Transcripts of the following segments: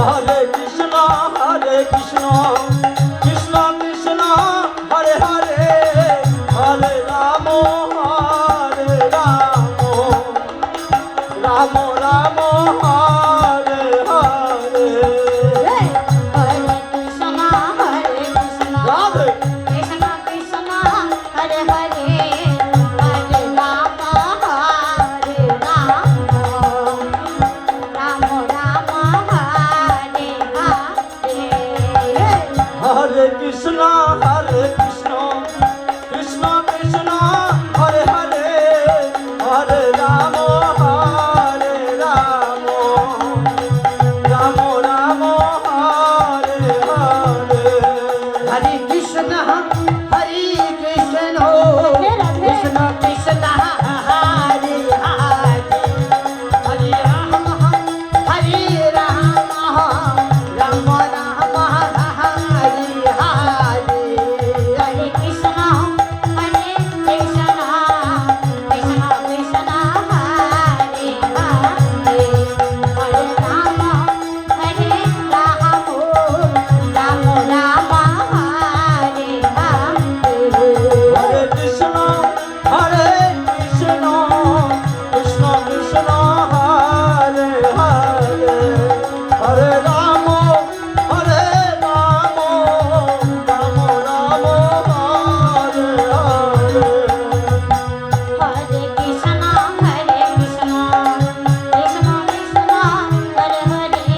হরে কৃষ্ণ কৃষ্ণ কৃষ্ণ হরে হরে হরে রাম রাম রাম হরে হরে হরে কৃষ্ণ রাধে কৃষ্ণ কৃষ্ণ হরে হরে হরে রাম রাম রাম হরে হরে হরে কৃষ্ণ কৃষ্ণ কৃষ্ণ হরে হরে হরে রাম রাম রাম হরে হরে हरे कृष्ण कृष्ण कृष्ण हरे हरे हरे राम राम राम हरे हरे हरे कृष्ण कृष्ण कृष्ण हरे हरे हरे राम राम राम हरे हरे হরে কৃষ্ণ কৃষ্ণ কৃষ্ণ হরে হরে হরে রাম রাম রাম হরে হরে हरे कृष्ण कृष्ण कृष्ण हरे हरे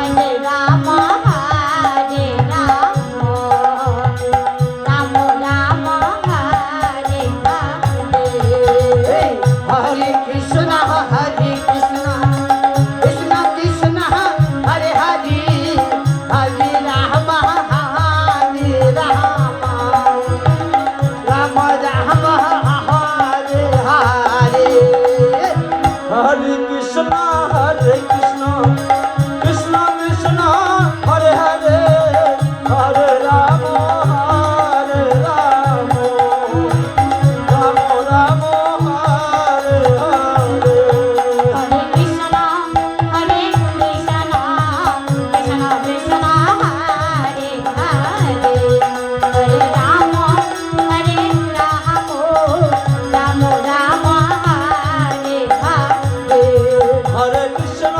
हरे राम राम राम हरे हरे हरे कृष्ण कृष्ण कृष्ण हरे हरे हरे राम राम राम हरे हरे হরে কৃষ্ণ কৃষ্ণ কৃষ্ণ হরে হরে হরে রাম রাম রাম হরে হরে हरे कृष्ण कृष्ण कृष्ण हरे हरे हरे राम राम राम हरे हरे হরে কৃষ্ণ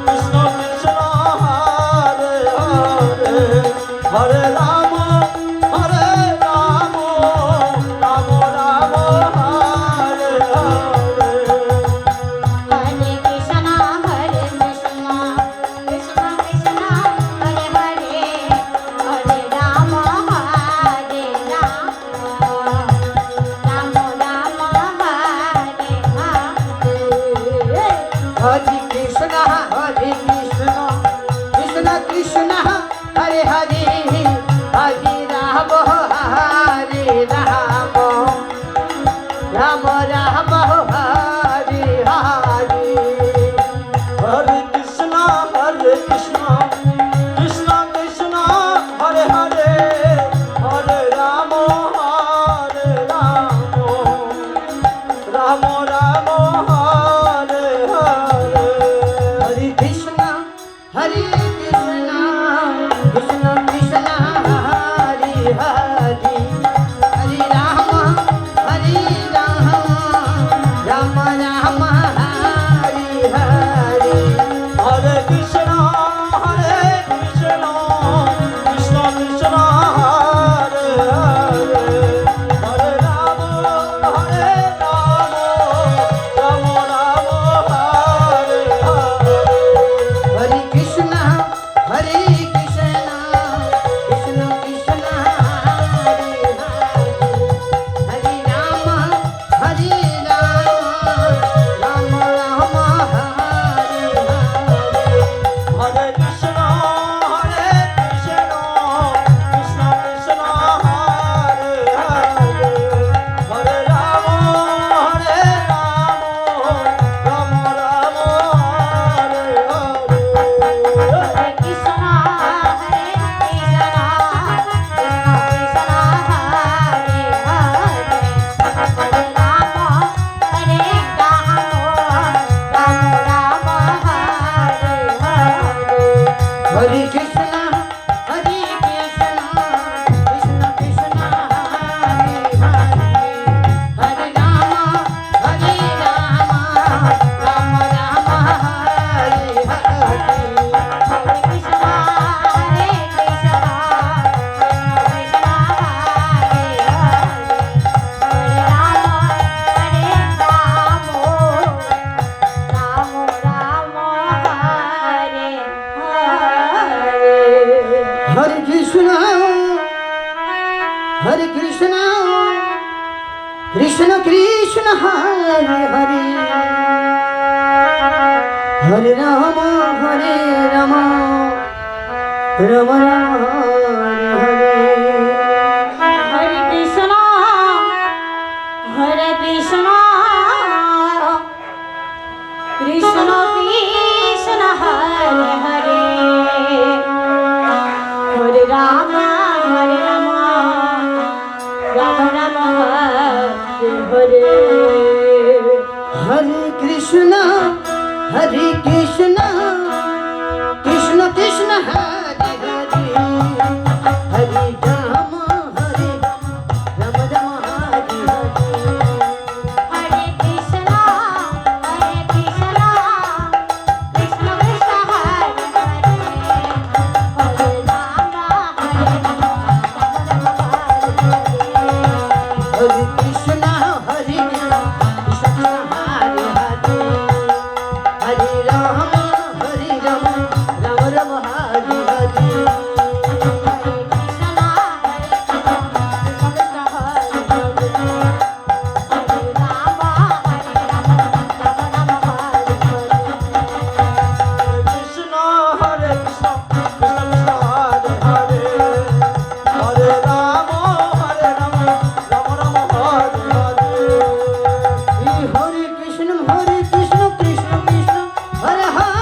কৃষ্ণ কৃষ্ণ হরে হরে হরে রাম রাম রাম হরে হরে हरे कृष्ण कृष्ण कृष्ण हरे हरे हरे राम राम राम हरे हरे हरे कृष्ण कृष्ण कृष्ण हरे हरे हरे राम राम राम हरे हरे হরে কৃষ্ণ কৃষ্ণ কৃষ্ণ হরে হরে হরে রাম রাম রাম হরে হরে हरे कृष्ण कृष्ण कृष्ण হরে রাম হরে রাম রাম রাম হরে হরে হরে কৃষ্ণ কৃষ্ণ কৃষ্ণ হরে হরে হরে রাম রাম রাম হরে হরে হরে কৃষ্ণ কৃষ্ণ কৃষ্ণ হরে হরে হরে রাম রাম রাম হরে হরে হরে কৃষ্ণ কৃষ্ণ কৃষ্ণ হরে হরে হরে রাম হরে কৃষ্ণ হরে কৃষ্ণ হরে হরে হরে রাম রাম রাম হরে হরে কৃষ্ণ হরে কৃষ্ণ কৃষ্ণ কৃষ্ণ হরে হরে হরে রাম রাম রাম হরে হরে হরে কৃষ্ণ কৃষ্ণ কৃষ্ণ হরে হরে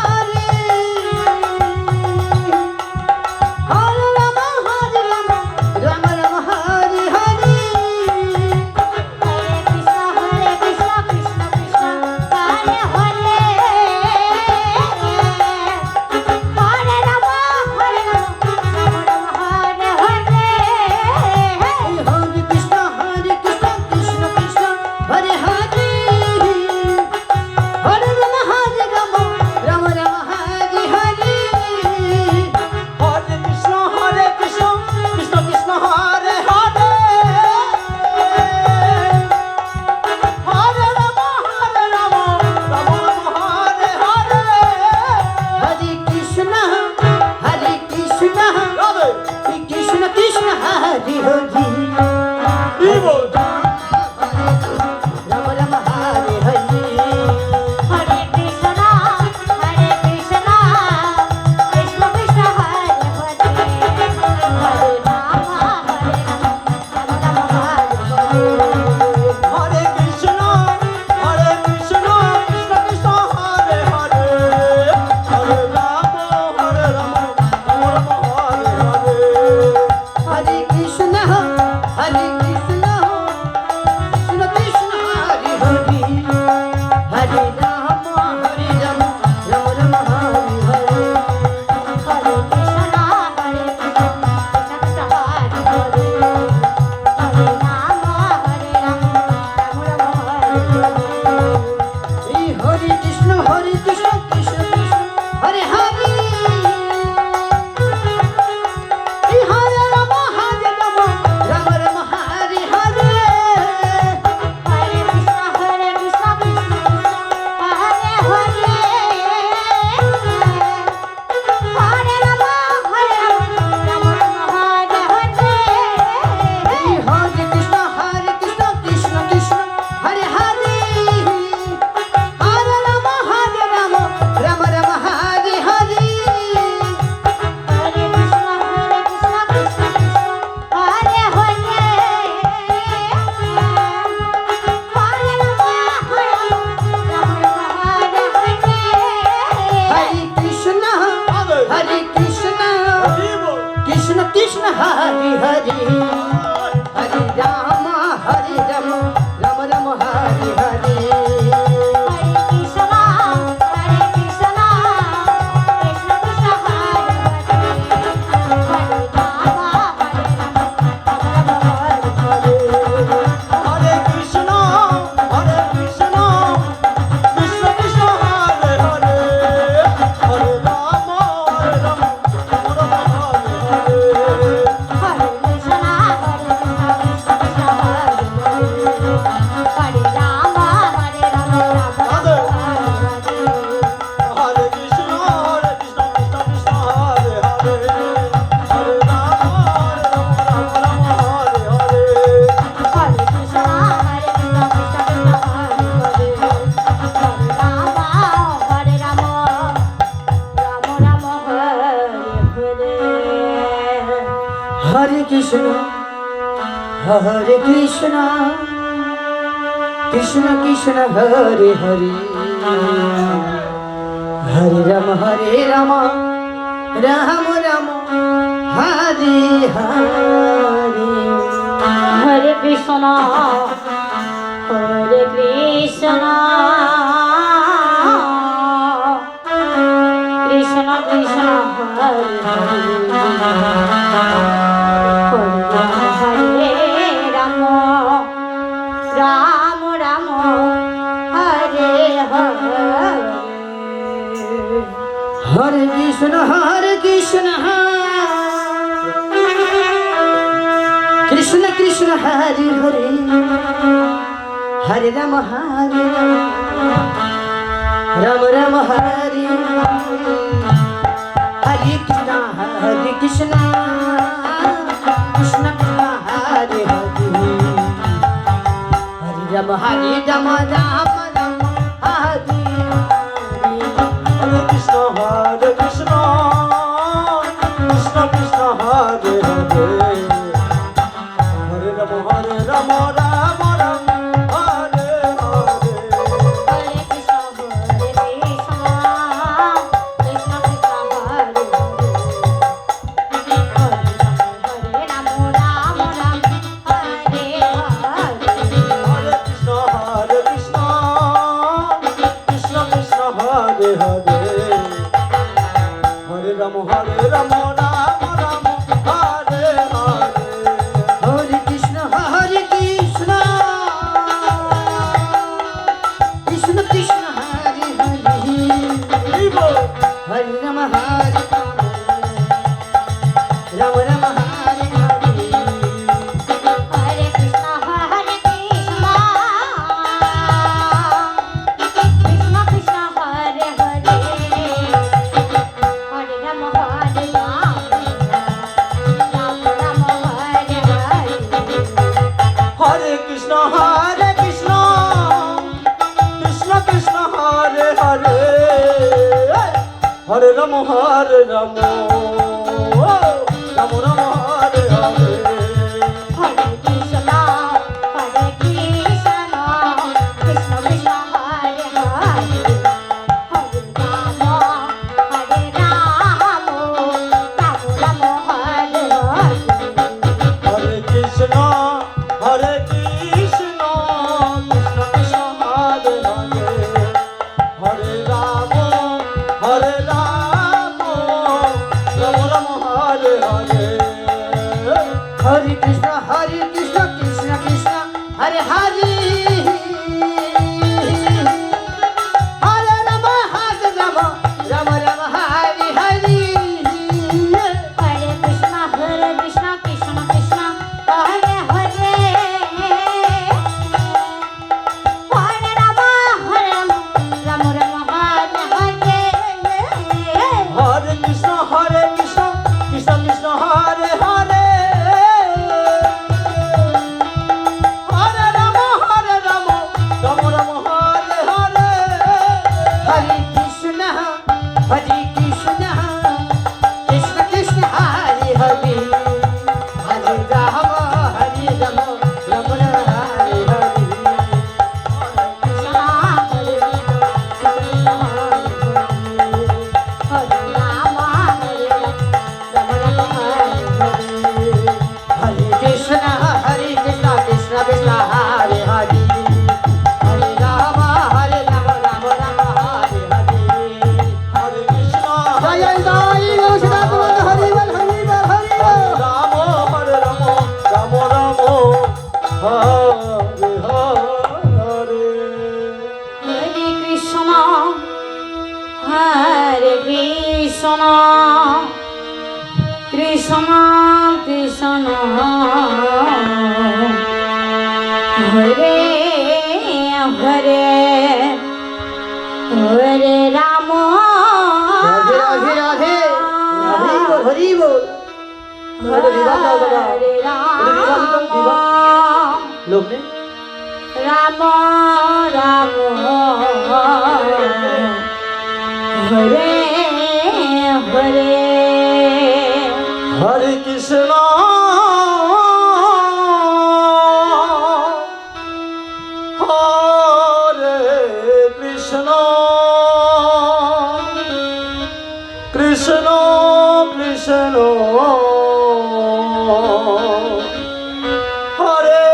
হরে কৃষ্ণ কৃষ্ণ কৃষ্ণ হরে হরে হরে রাম রাম রাম হরে হরে হরে কৃষ্ণ হরে Krishna Krishna Krishna Hare Hare Hare Ram Ram Ram Hare Hare Hare Krishna Krishna Krishna Hare Hare Hare Ram Ram Ram Hare Hare Krishna Krishna Krishna Hare Hare Hare Ram Ram Ram Hare Hare Krishna Krishna Krishna Hare Hare Hare Ram Ram Ram Hare Hare Hare Krishna Krishna Krishna Hare Hare Ram Ram Ram Hare Hare Hare Krishna Krishna Krishna Hare Hare Hare Ram Ram Ram Hare Hare Hare Krishna Krishna Krishna Hare Hare Hare Ram Ram Ram Hare Hare Hare Krishna Krishna Krishna Hare Hare Hare Ram Ram Ram Hare Hare Hare Krishna Krishna Krishna Hare Hare Hare Ram Ram Ram Hare Hare Hare Krishna Krishna Krishna Hare Hare Hare Ram Ram Ram Hare Hare Hare Krishna Krishna Krishna Hare Hare Hare Ram Ram Ram Hare Hare Hare Krishna Krishna Krishna Hare Hare Hare Ram Ram Ram Hare Hare Hare Krishna Krishna Krishna Hare Hare Hare Ram Ram Ram Hare Hare Hare Krishna Krishna Krishna Hare Hare Hare Ram Ram Ram Hare Hare Hare Krishna Krishna Krishna Hare Hare Hare Ram Ram Ram Hare Hare Hare Krishna Krishna Krishna Hare Hare Hare Rama Rama Rama Hare Hare হরে Krishna Jai Jai Jai Krishna Hare Hare Hare Hare Ram Ram Ram Hare Hare Hare Krishna Krishna Krishna Hare Hare Hare Ram Radhe Radhe Radhe Hare Bol Hare Viva Baba হরে রাম लोग ने রাম রাম হরে হরে হরে কৃষ্ণ কৃষ্ণ কৃষ্ণ হরে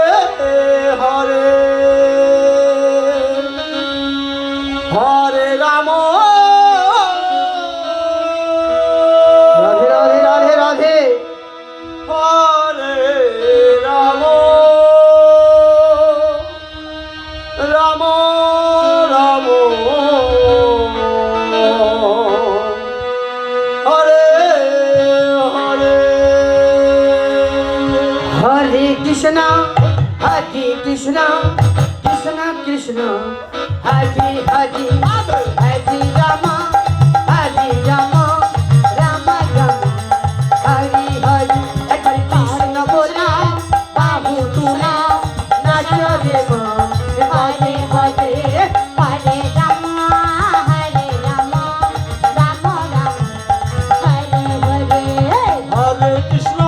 হরে হরে রাম রাধে রাধে রাধে রাধে হরে রাম রাম রাম হরে হরে হরে কৃষ্ণ হরে কৃষ্ণ কৃষ্ণ কৃষ্ণ হরে হরে হরে রাম হরে রাম রাম রাম হরে হরে হরে কৃষ্ণ बोला बाबू तुला नाच रे हरे हरे हरे राम हरे राम राम राम हरे हरे হরে কৃষ্ণ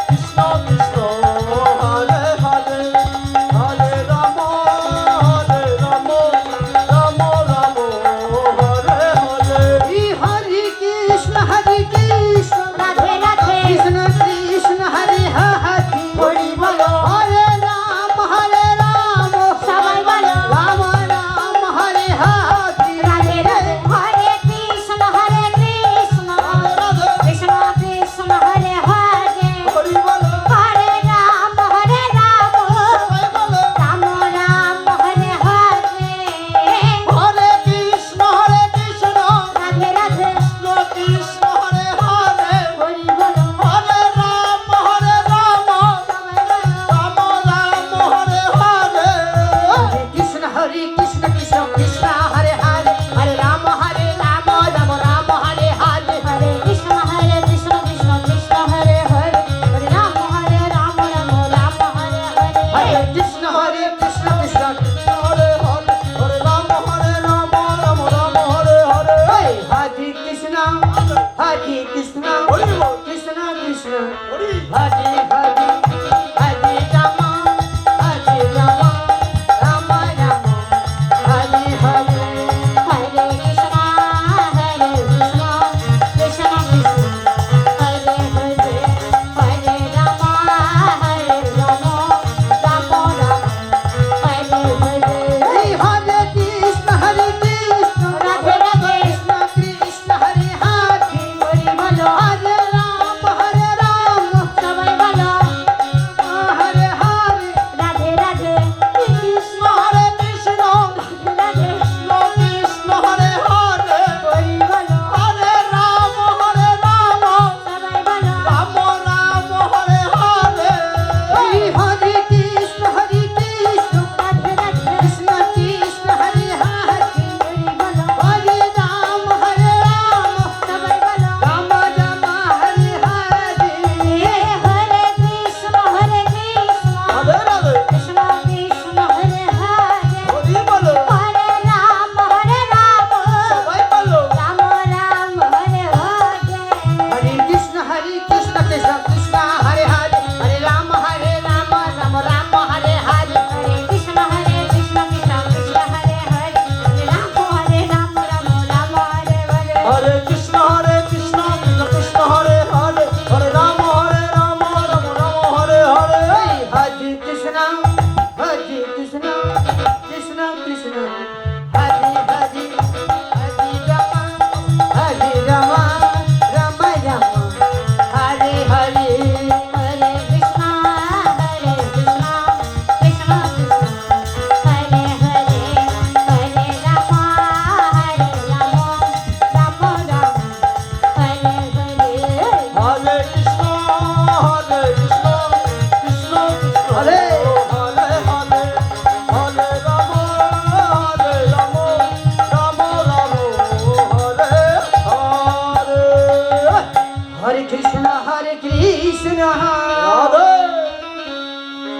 কৃষ্ণ কৃষ্ণ হরে হরে হরে রাম রাম রাম হরে হরে हरे कृष्ण राधे राधे कृष्ण कृष्ण हरे हरे হরি বলো हरे राम सबाई बोलो राम राम हरे हरे राधे राधे हरे कृष्ण कृष्ण कृष्ण हरे हरे হরি বলো हरे राम সবাই বলো राम राम हरे हरे হরে কৃষ্ণ राधे राधे কৃষ্ণ কৃষ্ণ হরে হরে हरि बोलो হরে রাম सबाई बोलो রাম রাম হরে হরে कृष्ण हरे कृष्ण कृष्ण कृष्ण हरे हरे हरे राम राम राम हरे हरे हरे कृष्ण कृष्ण कृष्ण हरे हरे हरे राम राम राम हरे हरे हरे कृष्ण हरे कृष्ण कृष्ण হরে হরে হরে রাম রাম রাম হরে হরে हरे कृष्ण हरे कृष्ण হরি বল कृष्ण कृष्ण হরি हरे हरे हरे राम राम राम राम हरे हरे हरे कृष्ण कृष्ण कृष्ण हरे हरे हरे राम राम राम हरे हरे हरे कृष्ण राधे राधे कृष्ण कृष्ण हरे हरे हरि बोलो हरे राम सबाई बोलो हरे हरे राधे राधे कृष्ण হরে কৃষ্ণ राधे কৃষ্ণ হরে হরে हरि बोलो হরে রাম सबाई बोलो রাম রাম হরে হরে हरे कृष्ण राधे राधे कृष्ण कृष्ण हरे हरे हरि बोलो हरे राम सबाई बोलो राम राम हरे हरे हरे कृष्ण রাধে রাধে कृष्ण कृष्ण हरे हरे হরি বলো हरे राम সবাই বলো राम राम हरे हरे हरे कृष्ण कृष्ण कृष्ण हरे हरे हरे राम राम राम हरे हरे हरे कृष्ण कृष्ण कृष्ण हरे हरे हरे राम राम हरे हरे হরে কৃষ্ণ কৃষ্ণ কৃষ্ণ হরে হরে হরে রাম রাম রাম হরে হরে हरे कृष्ण कृष्ण कृष्ण हरे हरे हरे राम राम राम हरे हरे हरे कृष्ण कृष्ण कृष्ण हरे हरे हरे राम राम राम हरे हरे হরে কৃষ্ণ কৃষ্ণ কৃষ্ণ হরে হরে হরে হরে রাম রাম রাম রাম হরে হরে हरे कृष्ण রাধে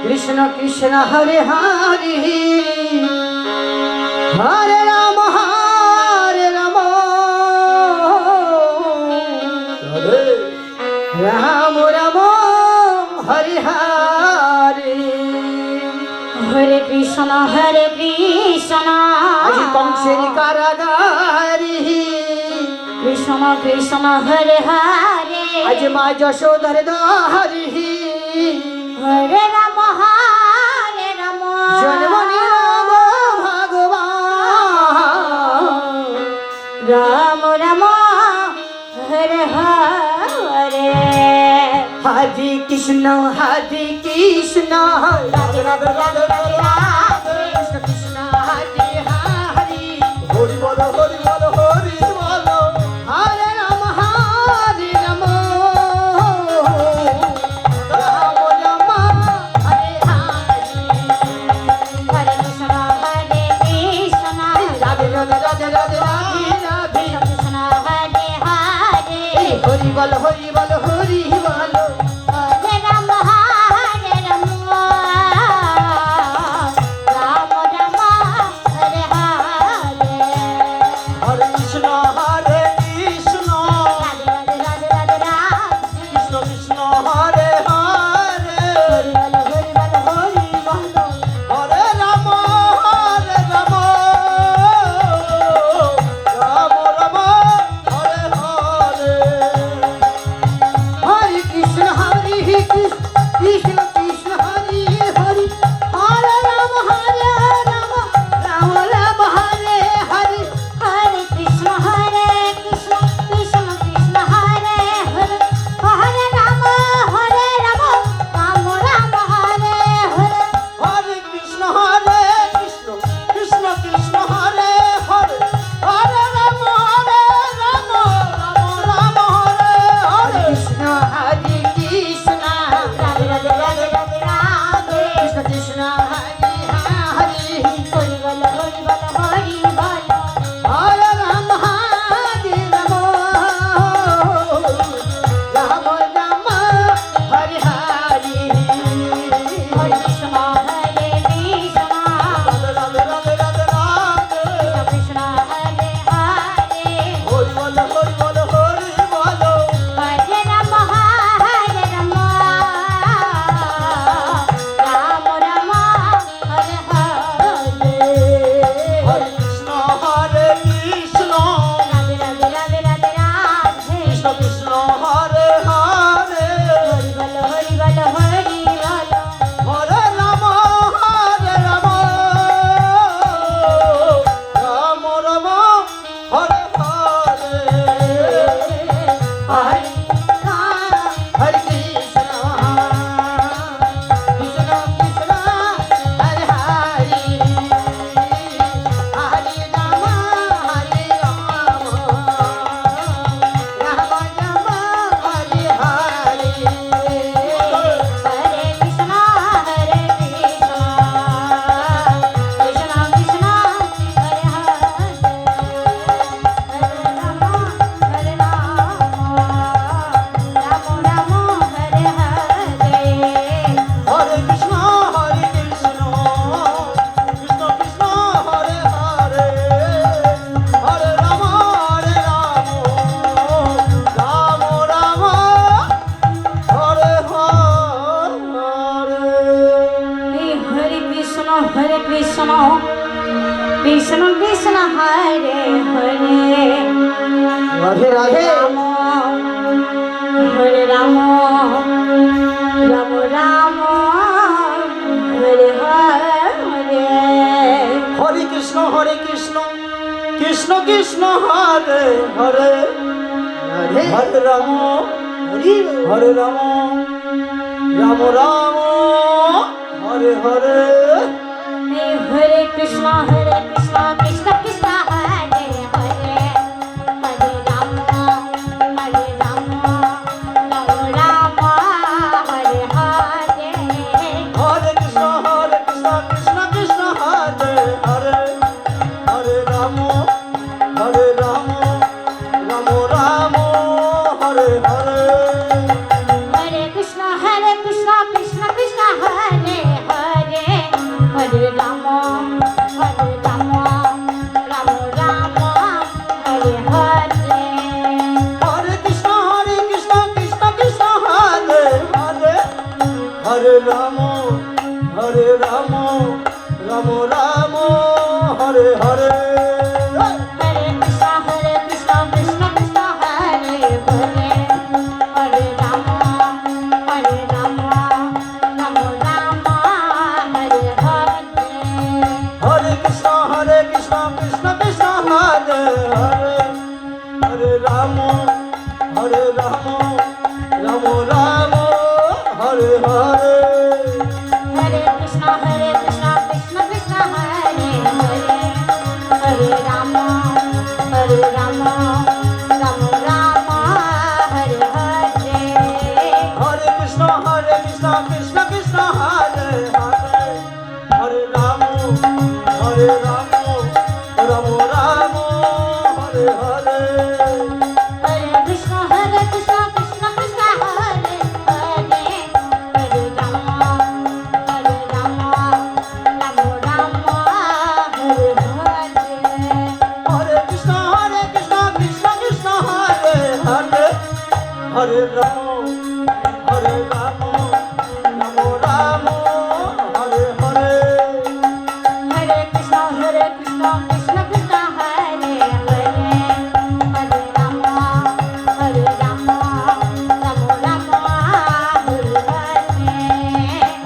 कृष्ण कृष्ण हरे हरे हरे राम রাধে राम राम हरे हरे हरे कृष्ण আজি কংসের কারাগারি কৃষ্ণ কৃষ্ণ হরে হরে আজ মা যশোদার দারি হরে রাম জন্মনি রাম ভগবান রাম রাম হরে হরে হরে কৃষ্ণ রাধে রাধে রাধে রাধে কৃষ্ণ কৃষ্ণ হরে হরে হরি বল হরি বল হরি বল হরে রাম রাম রাম রাম হরে হরে হরে কৃষ্ণ হরে কৃষ্ণ রাধে রাধে রাধে রাধে রাধে রাধে কৃষ্ণ হরে হরে হরি বল হরি বল হরি বল হরে রাম রাম রাম হরে হরে হরে কৃষ্ণ হরে কৃষ্ণ রাধে রাধে রাধে রাধে কৃষ্ণ কৃষ্ণ হরে হরে হরি বল হরি বল হরে রাম রাম রাম হরে হরে হরে কৃষ্ণ হরে কৃষ্ণ কৃষ্ণ কৃষ্ণ হরে হরে হরে রাম রাম রাম হরে হরে হরে কৃষ্ণ কৃষ্ণ কৃষ্ণ হরে হরে হরে রাম রাম রাম হরে হরে হরে কৃষ্ণ কৃষ্ণ কৃষ্ণ কৃষ্ণ হরে হরে হরে রাম রাম রাম হরে হরে কৃষ্ণ হরে কৃষ্ণ রাধে রাধে রাধে রাধে রাধে কৃষ্ণ কৃষ্ণ হরে হরে হরি বল হরি বল হরি বল হরে রাম রাম রাম রাম হরে হরে হরে কৃষ্ণ হরে কৃষ্ণ রাধে রাধে রাধে রাধে কৃষ্ণ হরে হরে হরি বল হরি বল হরি বল হরে রাম রাম রাম হরে হরে হরে কৃষ্ণ হরে কৃষ্ণ রাধে রাধে রাধে রাধে রাধে কৃষ্ণ কৃষ্ণ হরে হরে হরি বল হরি বল হরে রাম রাম রাম হরে হরে হরে হরে কৃষ্ণ কৃষ্ণ কৃষ্ণ হরে হরে হরে রাম রাম রাম হরে হরে হরে কৃষ্ণ হরে কৃষ্ণ কৃষ্ণ কৃষ্ণ হরে হরে হরে রাম রাম রাম হরে হরে হরে কৃষ্ণ কৃষ্ণ কৃষ্ণ হরে হরে হরে রাম রাম রাম হরে হরে হরে কৃষ্ণ কৃষ্ণ কৃষ্ণ হরে হরে রাধে রাধে রাম হরে রাম রাম রাম হরে হরে হরে কৃষ্ণ কৃষ্ণ কৃষ্ণ হরে হরে রাধে হরে রাম হরি হরে Ram Ram Hare Hare Hare Krishna Krishna Krishna Hare Hare Hare Ram Ram Ram Hare Hare Hare Krishna Krishna Krishna Hare Hare Hare Ram Ram Ram Hare Hare Hare Krishna Krishna Krishna Hare Hare Hare Ram Hare Hare Hare Rama Hare Rama Rama Rama Hare Hare Hare Krishna Krishna Krishna Hare Hare Hare Rama Rama Rama Hare Hare Hare Krishna Krishna Krishna Hare Hare Hare Rama Rama Rama Hare Hare Hare Krishna Krishna Krishna Hare Hare Hare Rama Rama Rama Hare Hare Hare Krishna Krishna Krishna Hare Hare Hare Rama Rama Rama Hare Hare Hare Krishna Krishna Krishna Hare Hare Hare Rama Rama Rama Hare Hare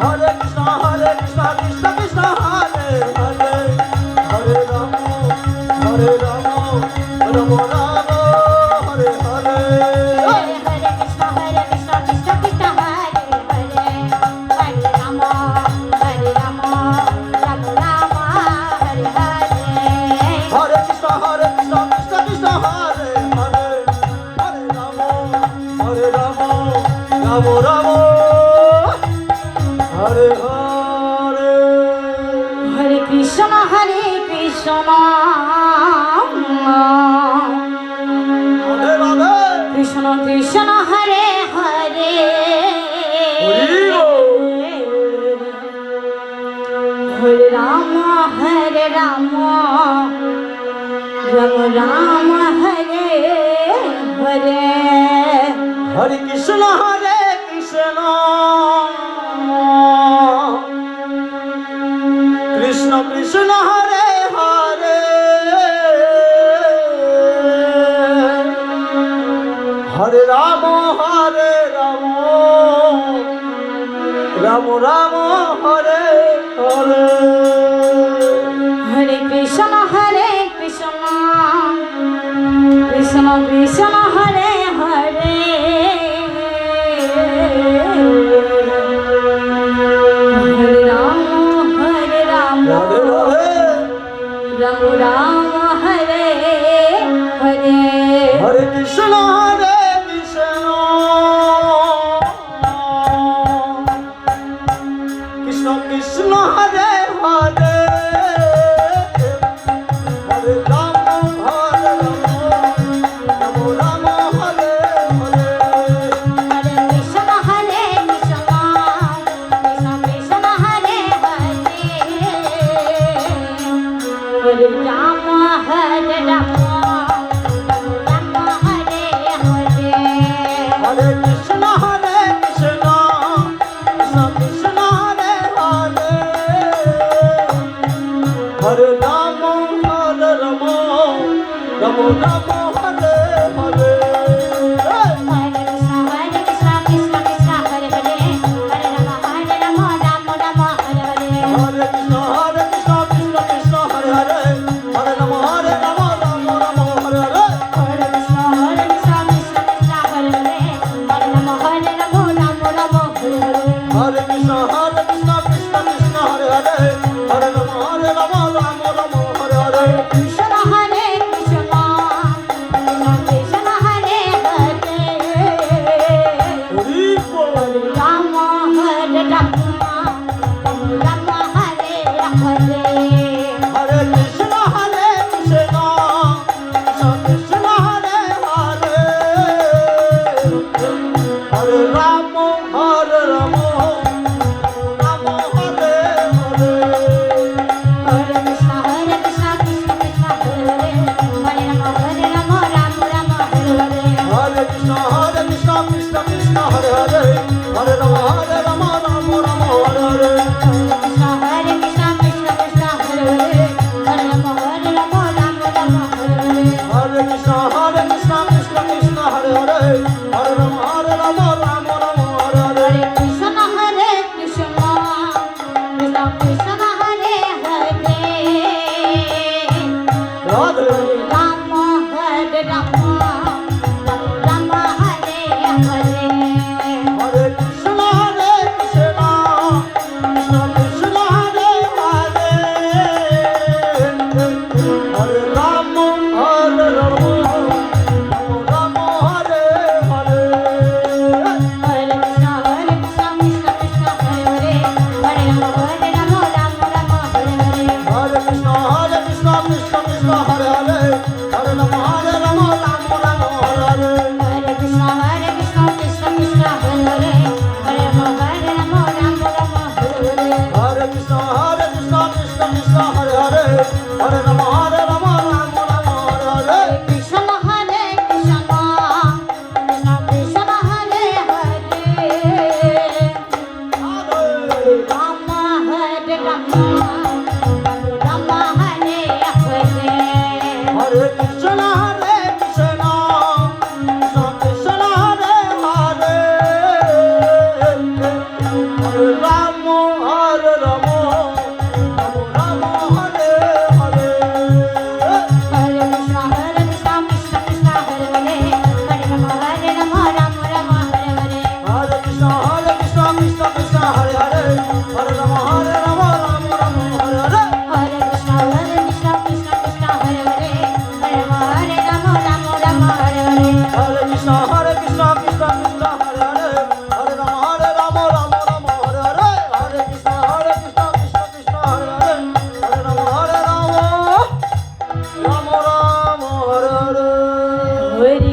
Hare Krishna Krishna Krishna Hare Hare Hare Rama Rama Rama Hare Hare Hare Krishna Krishna Krishna Hare Hare Hare Rama Rama Rama Hare Hare Hare Krishna Krishna Hare Hare Hare Rama Rama Rama Hare Hare Hare Krishna Hare Krishna Radhe Radhe Krishna Krishna Hare Hare Hari Hare Rama Hare Rama Rama Rama Hare Hare Hare Krishna Krishna Krishna Hare Hare Hare Rama Rama Rama Hare Hare Hare Krishna Krishna Krishna Hare Hare Hare Rama Radhe Radhe Rama Rama Hare Hare Hare Krishna Krishna Krishna Hare Hare Hare Rama Rama Hare Hare Hare Krishna Krishna Krishna Hare Hare Hare Rama Rama Hare Hare Hare Krishna Krishna Krishna Hare Hare Hare Rama Rama Rama Hare Hare Hare Krishna Krishna Krishna Hare Hare Hare Rama Rama Hare Hare Hare Krishna Krishna Krishna Hare Hare Hare Rama Rama Rama Hare Hare Hare Krishna Krishna Krishna Hare Hare Hare Rama Rama Hare Hare Hare Krishna Krishna Krishna Hare Hare Hare Rama Rama Rama Hare Hare Krishna Hare Krishna Krishna Hare Hare Hari Bol Rama Hare Rama Rama Hare Hare Hare Krishna Krishna Krishna Hare Hare Hare Rama Rama Rama Hare Hare Hare Krishna Krishna Krishna Hare Hare Hare Rama Rama Rama Hare Hare Hare Krishna Krishna Krishna Hare Hare Hare Rama Rama Rama Hare Hare Krishna Krishna Krishna Hare Hare Hare Rama Rama Rama Hare Hare Hare Krishna Krishna Krishna Hare Hare Hare Rama Rama Rama Hare Hare Hare Krishna Krishna Krishna Hare Hare Radhe Rama Krishna হরে কৃষ্ণ কৃষ্ণ কৃষ্ণ হরে হরে হরে রাম হরে Ram Ram Ram Hare Hare Hare Krishna, Krishna Krishna, Hare Hare, Hare Rama, Rama Rama, Hare Hare. Hare Krishna, Krishna Krishna, Hare Hare, Hare Rama, Rama Rama, Hare Hare. Hare Krishna, Krishna Krishna, Hare Hare, Hare Rama, Rama Rama, Hare Hare. Hare Krishna, Krishna Krishna, Hare Hare, Hare Rama, Rama Rama, Hare Hare. Hare Krishna, Krishna Krishna, Hare Hare, Hare Rama, Rama Rama, Hare Hare. Hare